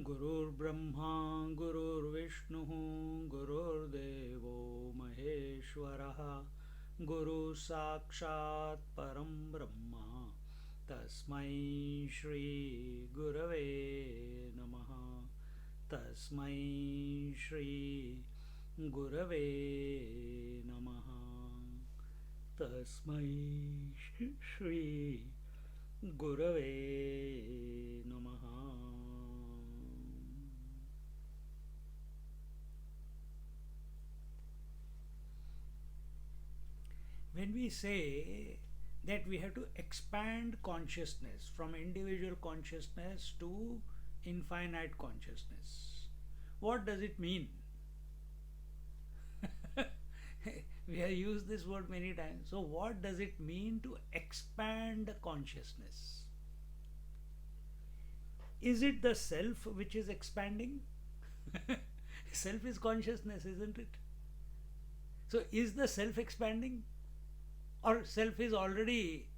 गुरुर्ब्रह्मा गुरुर्विष्णुः गुरुर्देवो महेश्वरः गुरुः साक्षात् परं ब्रह्म तस्मै श्रीगुरवे नमः तस्मै श्रीगुरवे नमः तस्मै श्रीगुरवे नमः. When we say that we have to expand consciousness from individual consciousness to infinite consciousness, what does it mean? We have used this word many times. So, what does it mean to expand consciousness? Is it the self which is expanding? Self is consciousness, isn't it? So, is the self expanding? Or self is already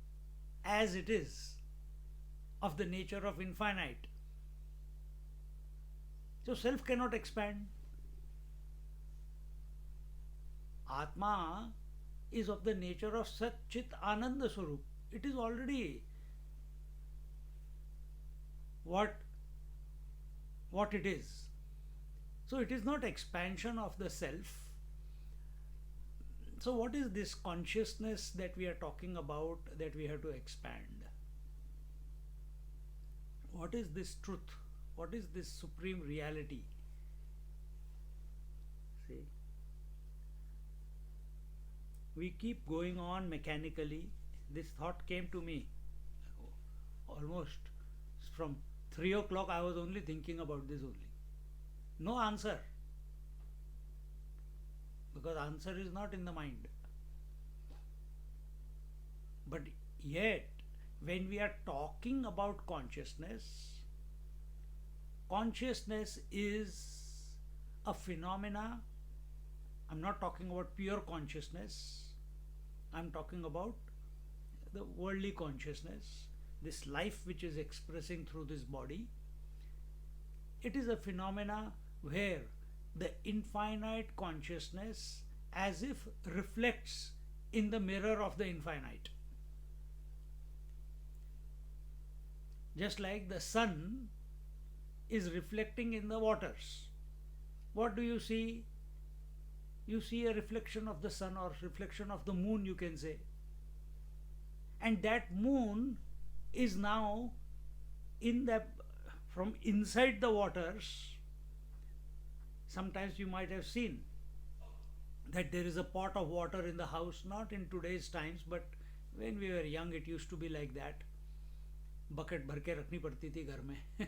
as it is, of the nature of infinite? So, self cannot expand. Atma is of the nature of Sat Chit Ananda Swarup. It is already what it is. So it is not expansion of the self. So what is this consciousness that we are talking about that we have to expand? What is this truth? What is this supreme reality? See, we keep going on mechanically. This thought came to me almost from 3 o'clock. I was only thinking about this only. No answer, because answer is not in the mind. But yet, when we are talking about consciousness, consciousness is a phenomena. I'm not talking about pure consciousness. I'm talking about the worldly consciousness, this life which is expressing through this body. It is a phenomena where the infinite consciousness as if reflects in the mirror of the infinite. Just like the sun is reflecting in the waters. What do you see? You see a reflection of the sun or reflection of the moon, you can say. And that moon is now in the from inside the waters. Sometimes you might have seen that there is a pot of water in the house, not in today's times, but when we were young it used to be like that. Bucket भर के रखनी पड़ती थी घर में.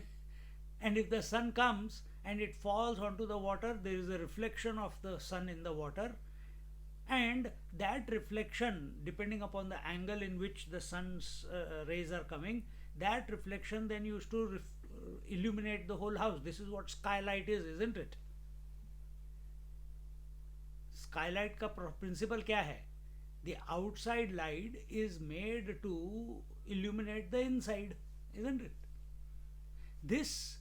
And if the sun comes and it falls onto the water, there is a reflection of the sun in the water, and that reflection, depending upon the angle in which the sun's rays are coming, that reflection then used to illuminate the whole house. This is what skylight is, isn't it? Skylight का principle क्या है? The outside light is made to illuminate the inside, isn't it? This,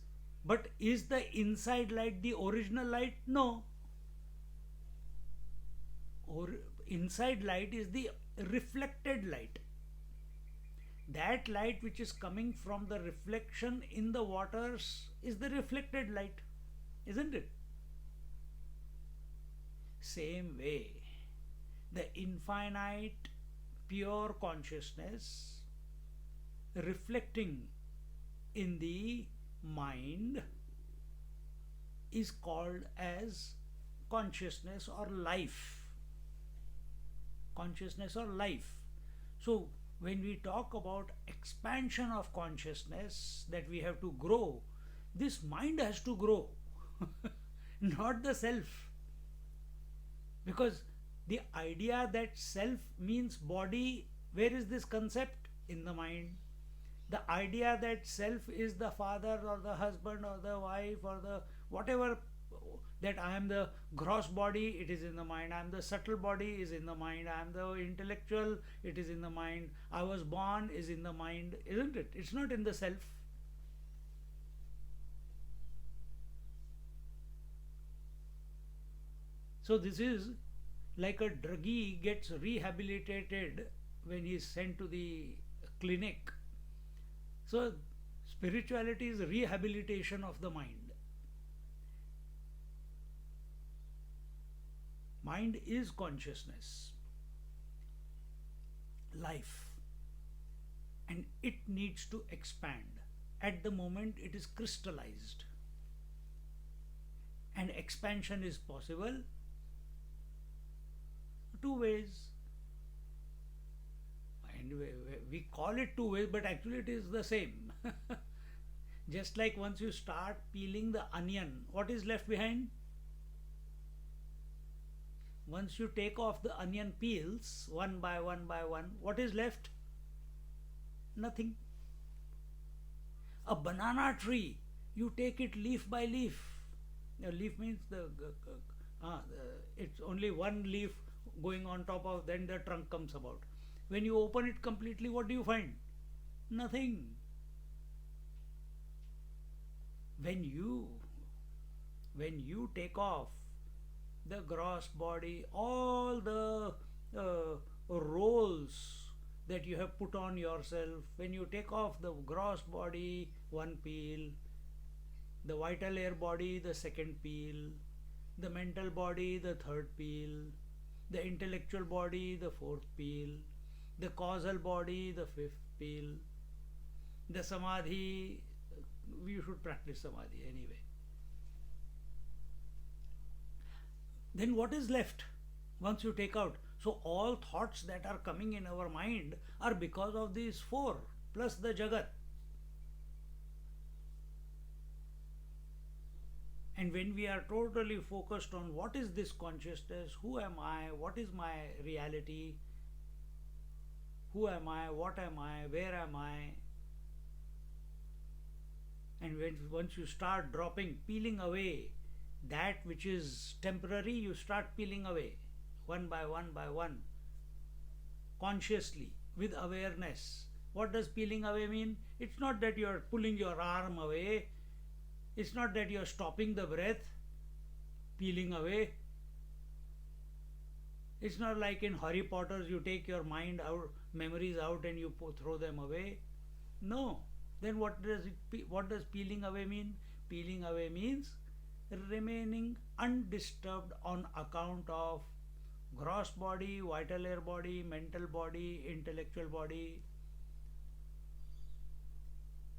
but is the inside light the original light? No. Or inside light is the reflected light. That light which is coming from the reflection in the waters is the reflected light, isn't it? Same way, the infinite pure consciousness reflecting in the mind is called as consciousness or life. Consciousness or life. So when we talk about expansion of consciousness, that we have to grow, this mind has to grow, not the self. Because the idea that self means body, where is this concept? In the mind. The idea that self is the father or the husband or the wife or the whatever, that I am the gross body, it is in the mind. I am the subtle body, is in the mind. I am the intellectual, it is in the mind. I was born, is in the mind, isn't it? It's not in the self. So this is like a druggie gets rehabilitated when he is sent to the clinic. So spirituality is rehabilitation of the mind. Mind is consciousness, life, and it needs to expand. At the moment, it is crystallized, and expansion is possible two ways. And we call it two ways, but actually it is the same. Just like once you start peeling the onion, what is left behind? Once you take off the onion peels one by one by one, what is left? Nothing. A banana tree, you take it leaf by leaf. A leaf means it's only one leaf going on top of, then the trunk comes about. When you open it completely, what do you find? Nothing. When you take off the gross body, all the roles that you have put on yourself, when you take off the gross body, one peel, the vital air body, the second peel, the mental body, the third peel, the intellectual body, the fourth peel, the causal body, the fifth peel, the samadhi. We should practice samadhi anyway. Then what is left once you take out? So all thoughts that are coming in our mind are because of these four plus the Jagat. And when we are totally focused on what is this consciousness, who am I, what is my reality, who am I, what am I, where am I, and once you start dropping, peeling away that which is temporary, you start peeling away one by one, consciously, with awareness. What does peeling away mean? It's not that you are pulling your arm away, it's not that you are stopping the breath, peeling away. It's not like in Harry Potter you take your mind out, memories out, and you throw them away. No. Then what does peeling away mean? Peeling away means remaining undisturbed on account of gross body, vital air body, mental body, intellectual body.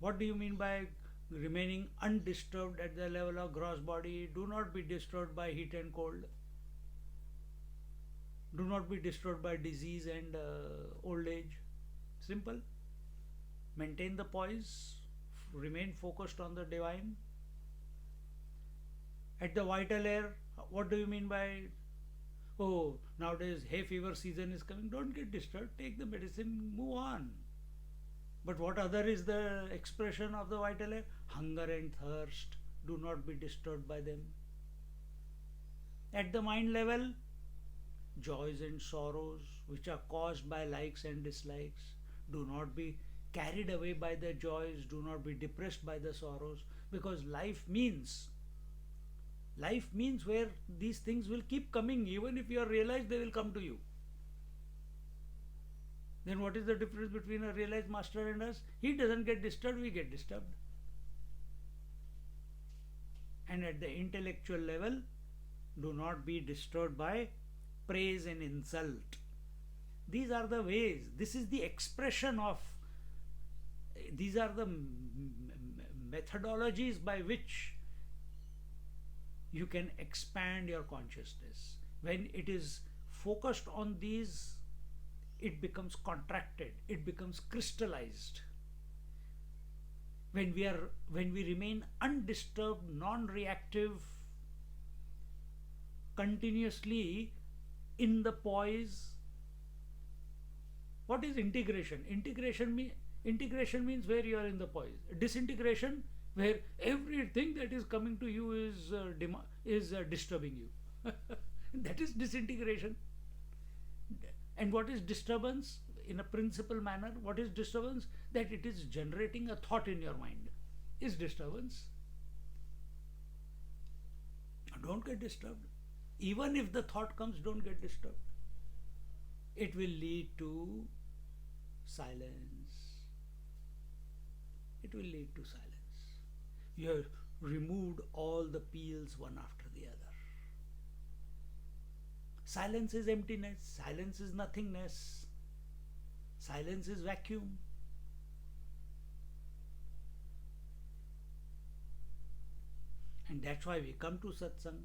What do you mean by remaining undisturbed at the level of gross body? Do not be disturbed by heat and cold. Do not be disturbed by disease and old age. Simple. Maintain the poise, remain focused on the divine. At the vital air, what do you mean by, oh, nowadays hay fever season is coming? Don't get disturbed, take the medicine, move on. But what other is the expression of the vital air? Hunger and thirst, do not be disturbed by them. At the mind level, joys and sorrows which are caused by likes and dislikes, do not be carried away by the joys, do not be depressed by the sorrows, because life means where these things will keep coming. Even if you are realized, they will come to you. Then what is the difference between a realized master and us? He doesn't get disturbed, we get disturbed. And at the intellectual level, do not be disturbed by praise and insult. These are the ways, this is the expression of, these are the methodologies by which you can expand your consciousness. When it is focused on these, it becomes contracted, it becomes crystallized. When we remain undisturbed, non-reactive, continuously in the poise. What is integration? Integration means where you are in the poise. Disintegration, where everything that is coming to you is disturbing you. That is disintegration. And what is disturbance? In a principal manner, what is disturbance? That it is generating a thought in your mind is disturbance. Don't get disturbed. Even if the thought comes, don't get disturbed. It will lead to silence. It will lead to silence. You have removed all the peels one after the other. Silence is emptiness. Silence is nothingness. Silence is vacuum. And that's why we come to satsang.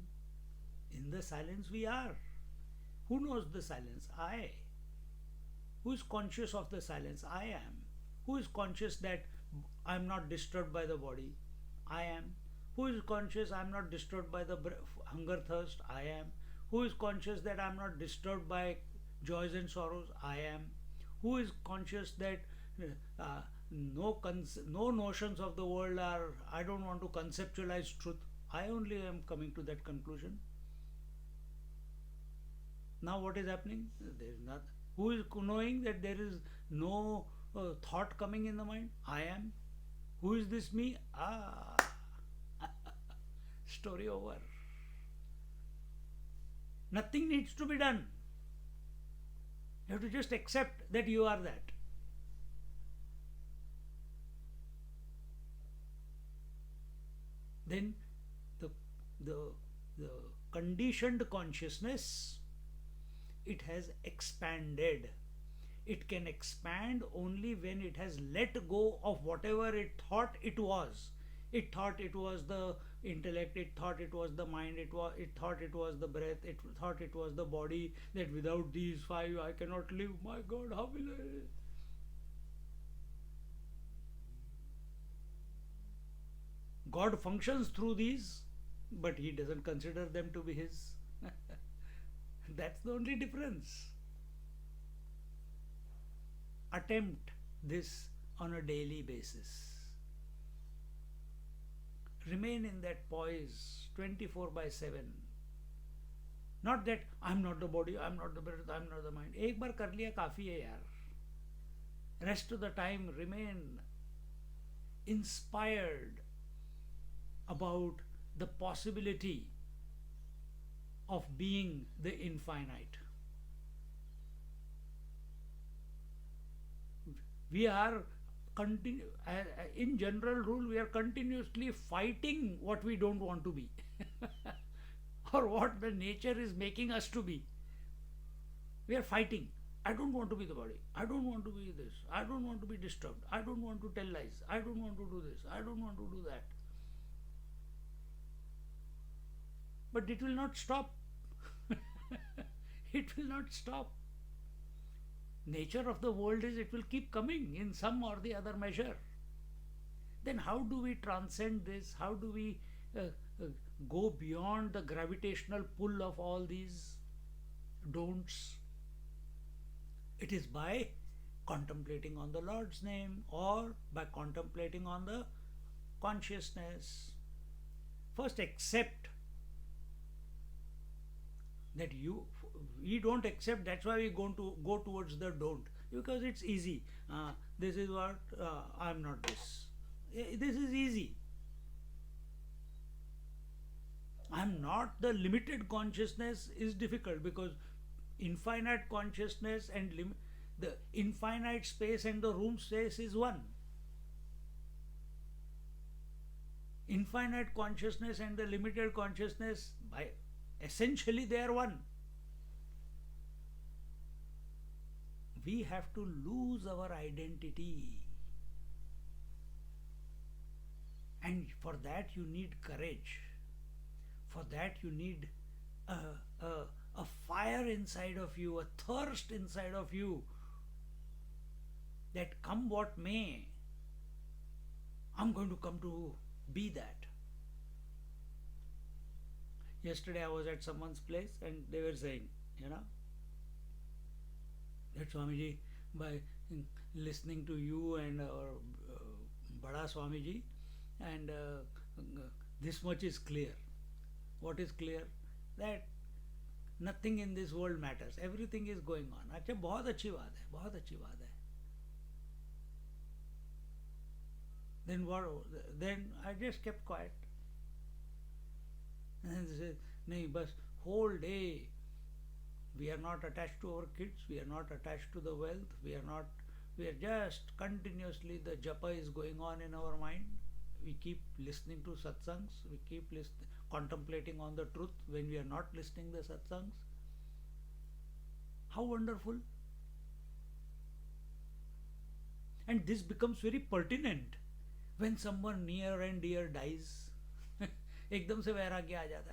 In the silence we are. Who knows the silence? I. Who is conscious of the silence? I am. Who is conscious that I am not disturbed by the body? I am. Who is conscious I am not disturbed by the hunger, thirst? I am. Who is conscious that I am not disturbed by joys and sorrows? I am. Who is conscious that no notions of the world are, I don't want to conceptualize truth? I only am coming to that conclusion. Now what is happening? There is not. Who is knowing that there is no thought coming in the mind? I am. Who is this me? Ah, story over. Nothing needs to be done. You have to just accept that you are that. Then the conditioned consciousness, it has expanded. It can expand only when it has let go of whatever it thought it was. It thought it was the intellect, it thought it was the mind, it thought it was the breath, it thought it was the body, that without these five I cannot live. My God, how will I? God functions through these, but he doesn't consider them to be his. That's the only difference. Attempt this on a daily basis. Remain in that poise 24/7. Not that I'm not the body, I'm not the breath, I'm not the mind. एक बार कर लिया काफी है यार. Rest of the time remain inspired about the possibility of being the infinite. We are in general rule, we are continuously fighting what we don't want to be or what the nature is making us to be. We are fighting. I don't want to be the body. I don't want to be this. I don't want to be disturbed. I don't want to tell lies. I don't want to do this. I don't want to do that. But it will not stop. It will not stop. Nature of the world is it will keep coming in some or the other measure. Then how do we transcend this? How do we go beyond the gravitational pull of all these don'ts? It is by contemplating on the Lord's name or by contemplating on the consciousness. First accept that we don't accept, that's why we go towards the don't, because it's easy. This is what I'm not this. This is easy. I'm not the limited consciousness is difficult, because infinite consciousness and the infinite space and the room space is one. Infinite consciousness and the limited consciousness, by essentially they are one. We have to lose our identity, and for that you need courage. For that you need a fire inside of you, a thirst inside of you, that come what may, I'm going to come to be that. Yesterday I was at someone's place and they were saying, that Swamiji, by listening to you and Bada Swamiji, and this much is clear. What is clear? That nothing in this world matters. Everything is going on. अच्छा, बहुत अच्छी बात है, बहुत अच्छी बात है. Then what? Then I just kept quiet. And they said, नहीं बस whole day we are not attached to our kids, we are not attached to the wealth, we are just continuously, the japa is going on in our mind. We keep listening to satsangs, we keep contemplating on the truth when we are not listening the satsangs. How wonderful! And this becomes very pertinent when someone near and dear dies. एकदम से वैराग्य आ जाता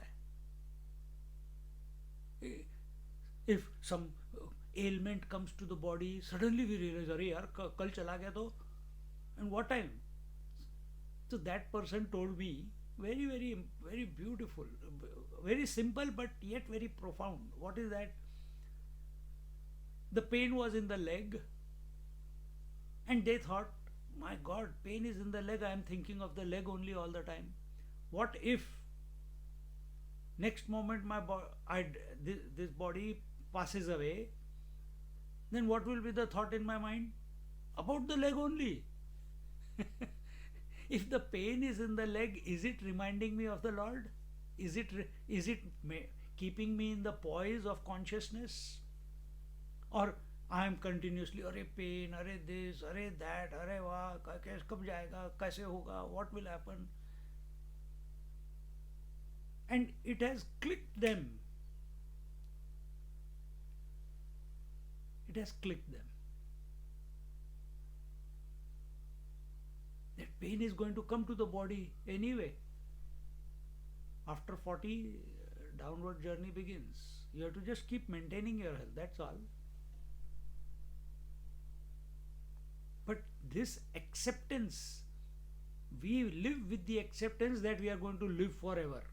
है. If some ailment comes to the body, suddenly we realize, अरे यार कल चला गया तो, and what time? So that person told me, very, very, very beautiful, very simple but yet very profound. What is that? The pain was in the leg, and they thought, my God, pain is in the leg, I am thinking of the leg only all the time. What if next moment this body passes away, then what will be the thought in my mind? About the leg only. If the pain is in the leg, is it reminding me of the Lord? Is it keeping me in the poise of consciousness? Or I am continuously, अरे pain, अरे this, अरे that, अरे वाह, कब जाएगा, कैसे होगा, what will happen? And it has clicked them. It has clicked them. That pain is going to come to the body anyway. After 40, downward journey begins. You have to just keep maintaining your health, that's all. But this acceptance, we live with the acceptance that we are going to live forever.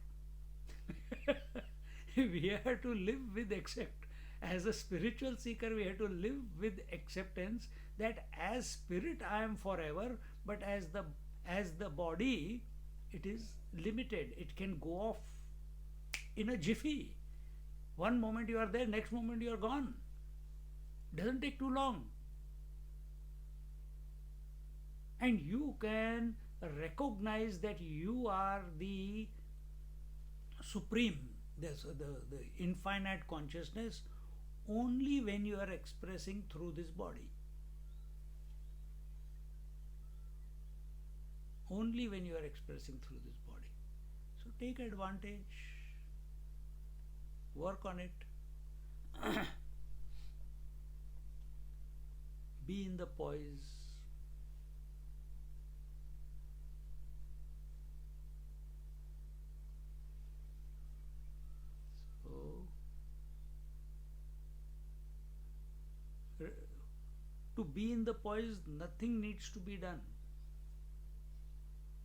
We have to live with accept. As a spiritual seeker, we have to live with acceptance that as spirit I am forever, but as the body, it is limited. It can go off in a jiffy. One moment you are there, next moment you are gone. Doesn't take too long. And you can recognize that you are the supreme, the infinite consciousness, only when you are expressing through this body. Only when you are expressing through this body. So take advantage, work on it, be in the poise. To be in the poise, nothing needs to be done.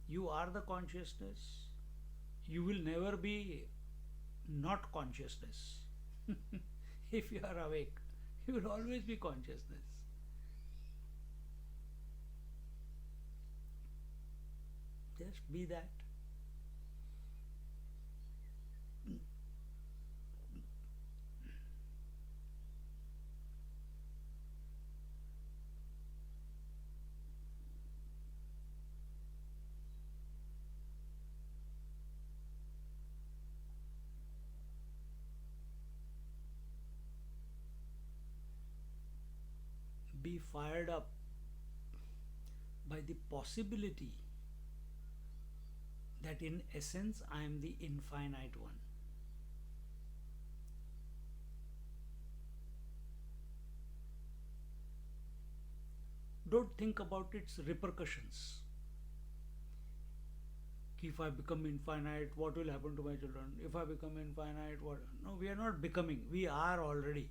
You are the consciousness. You will never be not consciousness. If you are awake, you will always be consciousness. Just be that. Be fired up by the possibility that in essence I am the infinite one. Don't think about its repercussions. If I become infinite, what will happen to my children? If I become infinite, what? No, we are not becoming. We are already.